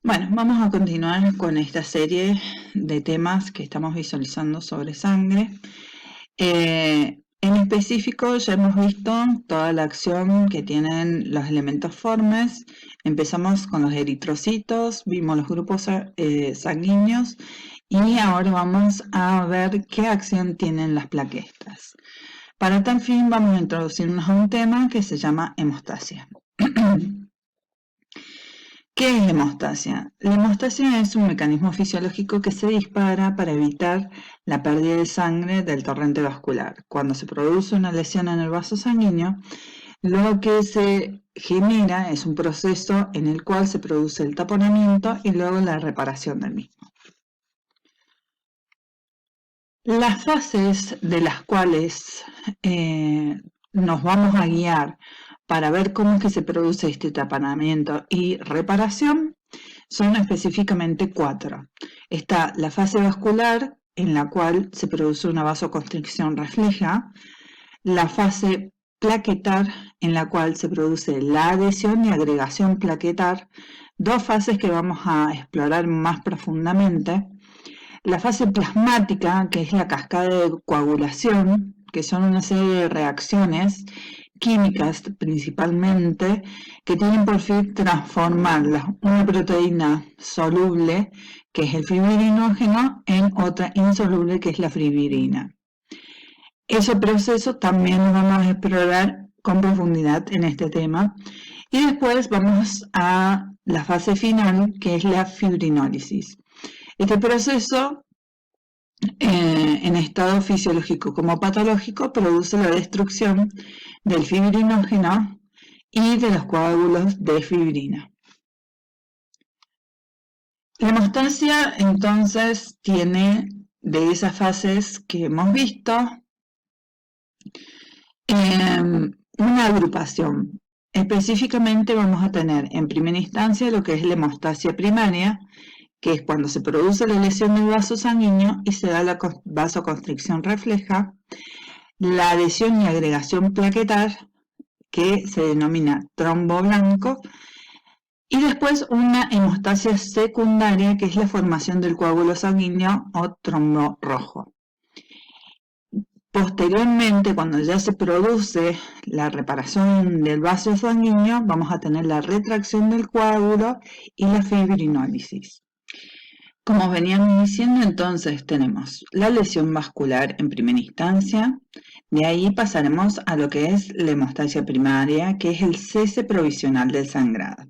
Bueno, vamos a continuar con esta serie de temas que estamos visualizando sobre sangre. En específico ya hemos visto toda la acción que tienen los elementos formes. Empezamos con los eritrocitos, vimos los grupos sanguíneos y ahora vamos a ver qué acción tienen las plaquetas. Para tal fin vamos a introducirnos a un tema que se llama hemostasia. ¿Qué es la hemostasia? La hemostasia es un mecanismo fisiológico que se dispara para evitar la pérdida de sangre del torrente vascular. Cuando se produce una lesión en el vaso sanguíneo, lo que se genera es un proceso en el cual se produce el taponamiento y luego la reparación del mismo. Las fases de las cuales nos vamos a guiar para ver cómo es que se produce este taponamiento y reparación son específicamente 4. Está la fase vascular, en la cual se produce una vasoconstricción refleja, la fase plaquetar, en la cual se produce la adhesión y agregación plaquetar, dos fases que vamos a explorar más profundamente. La fase plasmática, que es la cascada de coagulación, que son una serie de reacciones químicas principalmente, que tienen por fin transformar una proteína soluble, que es el fibrinógeno, en otra insoluble, que es la fibrina. Ese proceso también lo vamos a explorar con profundidad en este tema. Y después vamos a la fase final, que es la fibrinólisis. Este proceso, en estado fisiológico como patológico, produce la destrucción del fibrinógeno y de los coágulos de fibrina. La hemostasia, entonces, tiene de esas fases que hemos visto una agrupación. Específicamente vamos a tener en primera instancia lo que es la hemostasia primaria, que es cuando se produce la lesión del vaso sanguíneo y se da la vasoconstricción refleja, la adhesión y agregación plaquetar, que se denomina trombo blanco, y después una hemostasia secundaria, que es la formación del coágulo sanguíneo o trombo rojo. Posteriormente, cuando ya se produce la reparación del vaso sanguíneo, vamos a tener la retracción del coágulo y la fibrinólisis. Como veníamos diciendo, entonces tenemos la lesión vascular en primera instancia, de ahí pasaremos a lo que es la hemostasia primaria, que es el cese provisional del sangrado.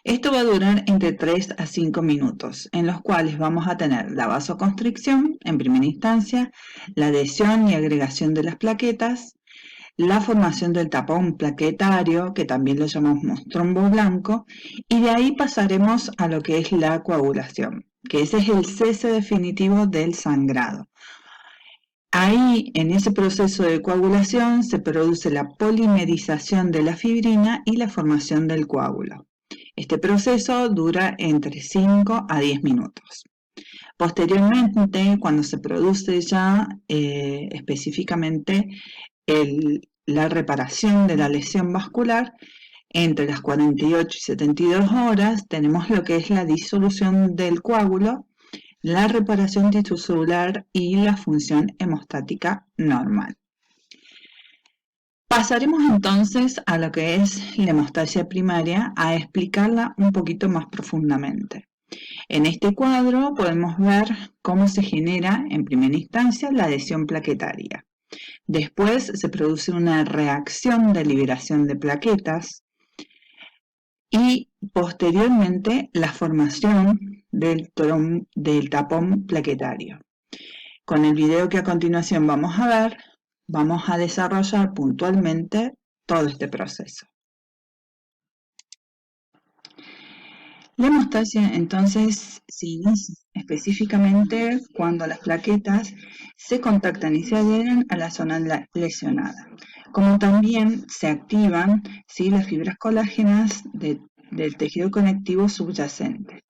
Esto va a durar entre 3 a 5 minutos, en los cuales vamos a tener la vasoconstricción en primera instancia, la adhesión y agregación de las plaquetas, la formación del tapón plaquetario, que también lo llamamos trombo blanco, y de ahí pasaremos a lo que es la coagulación, que ese es el cese definitivo del sangrado. Ahí, en ese proceso de coagulación, se produce la polimerización de la fibrina y la formación del coágulo. Este proceso dura entre 5 a 10 minutos. Posteriormente, cuando se produce ya específicamente la reparación de la lesión vascular, entre las 48 y 72 horas tenemos lo que es la disolución del coágulo, la reparación tisular y la función hemostática normal. Pasaremos entonces a lo que es la hemostasia primaria, a explicarla un poquito más profundamente. En este cuadro podemos ver cómo se genera en primera instancia la adhesión plaquetaria. Después se produce una reacción de liberación de plaquetas y posteriormente la formación del tapón plaquetario. Con el video que a continuación vamos a ver, vamos a desarrollar puntualmente todo este proceso. La hemostasia entonces se inicia específicamente cuando las plaquetas se contactan y se adhieren a la zona lesionada, como también se activan las fibras colágenas del tejido conectivo subyacente.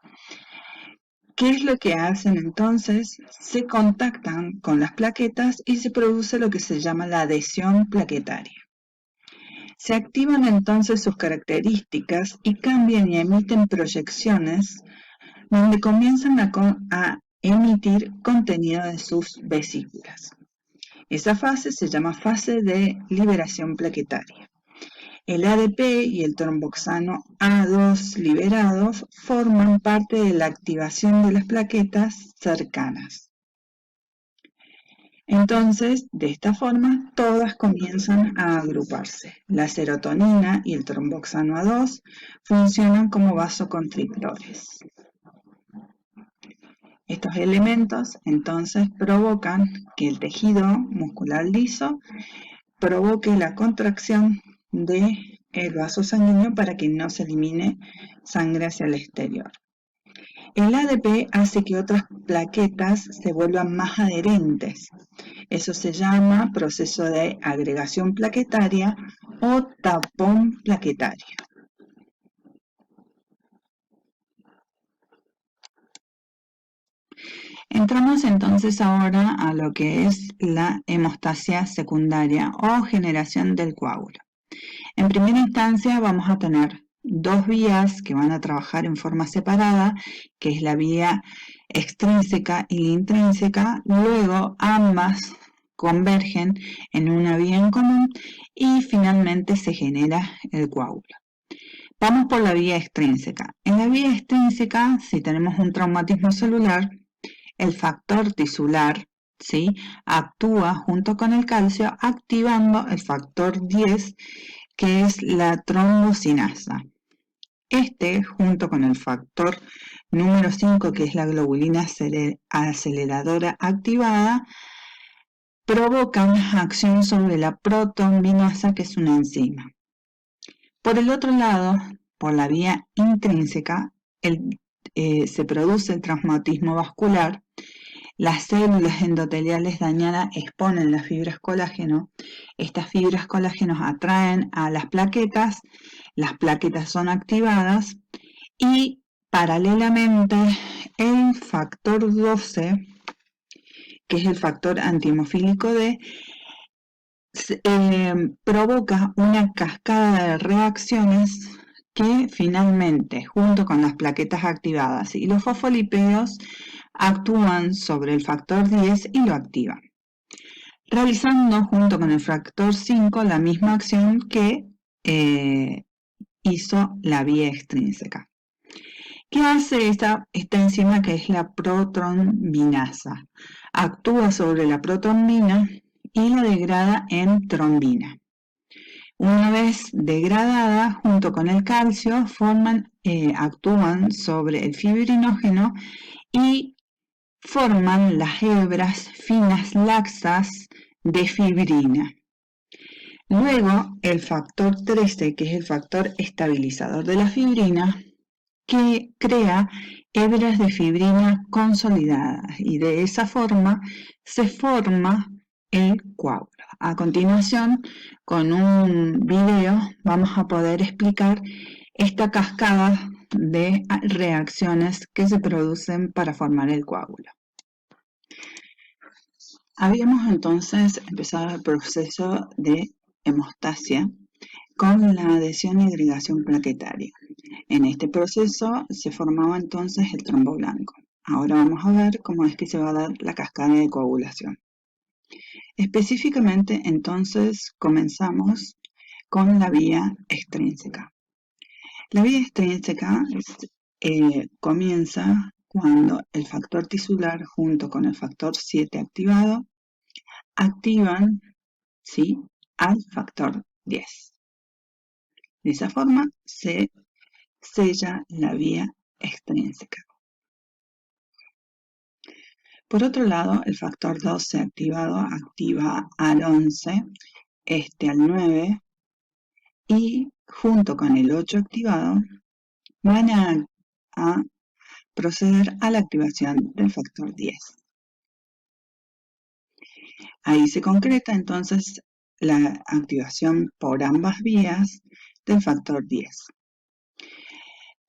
¿Qué es lo que hacen entonces? Se contactan con las plaquetas y se produce lo que se llama la adhesión plaquetaria. Se activan entonces sus características y cambian y emiten proyecciones donde comienzan a emitir contenido de sus vesículas. Esa fase se llama fase de liberación plaquetaria. El ADP y el tromboxano A2 liberados forman parte de la activación de las plaquetas cercanas. Entonces, de esta forma, todas comienzan a agruparse. La serotonina y el tromboxano A2 funcionan como vasoconstrictores. Estos elementos, entonces, provocan que el tejido muscular liso provoque la contracción del vaso sanguíneo para que no se elimine sangre hacia el exterior. El ADP hace que otras plaquetas se vuelvan más adherentes. Eso se llama proceso de agregación plaquetaria o tapón plaquetario. Entramos entonces ahora a lo que es la hemostasia secundaria o generación del coágulo. En primera instancia vamos a tener dos vías que van a trabajar en forma separada, que es la vía extrínseca y la intrínseca. Luego ambas convergen en una vía en común y finalmente se genera el coágulo. Vamos por la vía extrínseca. En la vía extrínseca, si tenemos un traumatismo celular, el factor tisular, ¿sí?, actúa junto con el calcio activando el factor 10, que es la trombocinasa. Este, junto con el factor número 5, que es la globulina aceleradora activada, provocan acción sobre la protonvinasa, que es una enzima. Por el otro lado, por la vía intrínseca, se produce el traumatismo vascular. Las células endoteliales dañadas exponen las fibras colágeno. Estas fibras colágeno atraen a las plaquetas son activadas y paralelamente el factor 12, que es el factor antihemofílico D, provoca una cascada de reacciones que finalmente, junto con las plaquetas activadas y los fosfolípidos, actúan sobre el factor 10 y lo activan, realizando junto con el factor 5 la misma acción que hizo la vía extrínseca. ¿Qué hace esta enzima, que es la protonvinasa? Actúa sobre la protonvina y la degrada en trombina. Una vez degradada, junto con el calcio, actúan sobre el fibrinógeno y forman las hebras finas laxas de fibrina. Luego, el factor 13, que es el factor estabilizador de la fibrina, que crea hebras de fibrina consolidadas y de esa forma se forma el coágulo. A continuación, con un video, vamos a poder explicar esta cascada de reacciones que se producen para formar el coágulo. Habíamos entonces empezado el proceso de hemostasia con la adhesión y agregación plaquetaria. En este proceso se formaba entonces el trombo blanco. Ahora vamos a ver cómo es que se va a dar la cascada de coagulación. Específicamente, entonces, comenzamos con la vía extrínseca. La vía extrínseca comienza cuando el factor tisular junto con el factor 7 activado activan, ¿sí?, al factor 10. De esa forma se sella la vía extrínseca. Por otro lado, el factor 12 activado activa al 11, al 9, y junto con el 8 activado van a proceder a la activación del factor 10. Ahí se concreta entonces la activación por ambas vías del factor 10.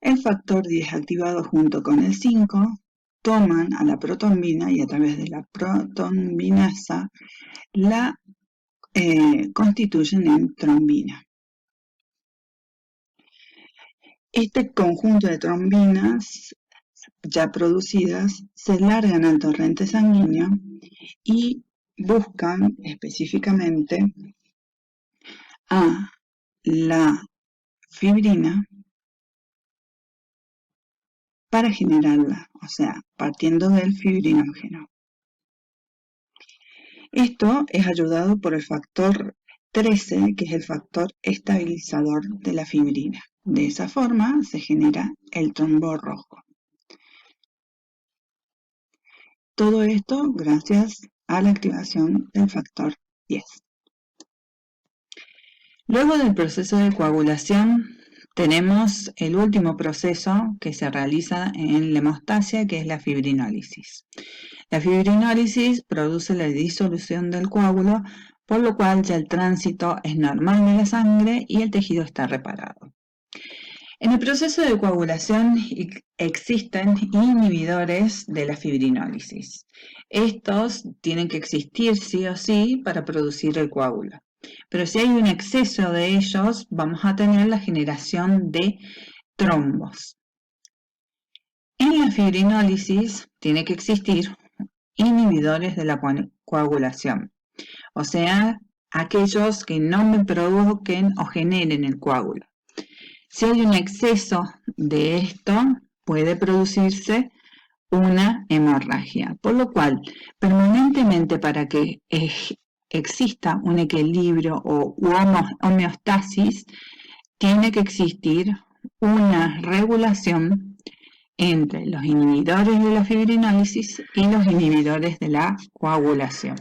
El factor 10 activado junto con el 5 toman a la protonvina y a través de la protonvinasa la constituyen en trombina. Este conjunto de trombinas ya producidas se largan al torrente sanguíneo y buscan específicamente a la fibrina para generarla, o sea, partiendo del fibrinógeno. Esto es ayudado por el factor 13, que es el factor estabilizador de la fibrina. De esa forma se genera el trombo rojo. Todo esto gracias a la activación del factor 10. Luego del proceso de coagulación tenemos el último proceso que se realiza en la hemostasia, que es la fibrinólisis. La fibrinólisis produce la disolución del coágulo, por lo cual ya el tránsito es normal de la sangre y el tejido está reparado. En el proceso de coagulación existen inhibidores de la fibrinólisis. Estos tienen que existir sí o sí para producir el coágulo. Pero si hay un exceso de ellos, vamos a tener la generación de trombos. En la fibrinólisis tiene que existir inhibidores de la coagulación, o sea, aquellos que no me provoquen o generen el coágulo. Si hay un exceso de esto, puede producirse una hemorragia, por lo cual permanentemente para que exista un equilibrio o homeostasis, tiene que existir una regulación entre los inhibidores de la fibrinólisis y los inhibidores de la coagulación.